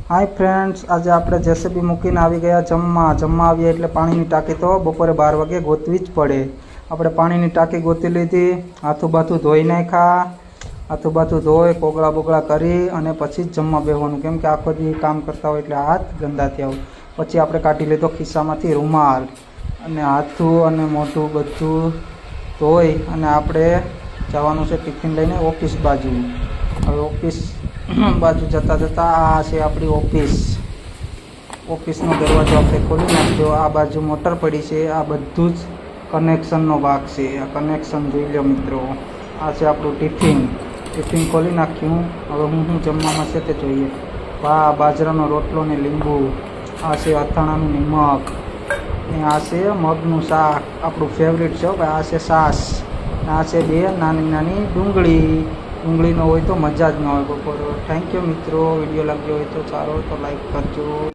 Hi friends, आज આપણે JCB મૂકીને આવી ગયા જમવા આવીએ એટલે પાણીની ટાંકી તો બપોરે 12 વાગે ગોતવી જ પડે। આપણે પાણીની ટાંકી ગોતી લીધી, હાથું બાથું ધોઈ નાખ્યા, હાથું બાથું ધોઈ કોગળા બોગળા કરી અને પછી જ જમવા બેસવાનું, કેમ કે આખો દી કામ કરતા હોય એટલે હાથ ગંદા થયા હોય। પછી આપણે કાઢી લીધો ખિસ્સામાંથી રૂમાલ અને હાથું અને મોઢું બધું ધોઈ અને આપણે જવાનું છે ટિફિન લઈને ઓફિસ બાજુ। હવે ઓફિસ बाजू जता जता आ से अपनी ऑफिस नो दरवाजो आपणे खोली नाख्यो। आ बाजू मोटर पड़ी है, आ बधुं ज कनेक्शन नो भाग है। आ कनेक्शन जोई लो मित्रों। आ से आपणुं टिफिन खोली नाख्युं। हवे हूँ जमवामां छे ते जोईए। बाजरानो रोटलो ने લીંબુ, आ से અથાણાનું निमक, आ से मगનું શાક આપણું फेवरेट है भाई। आ से सास, आ से बे नानी नानी डूंगળી न हो तो मजा ज न हो बपोर। थैंक यू मित्रों। विडियो लग्यो हो तो सारो तो लाइक करजो।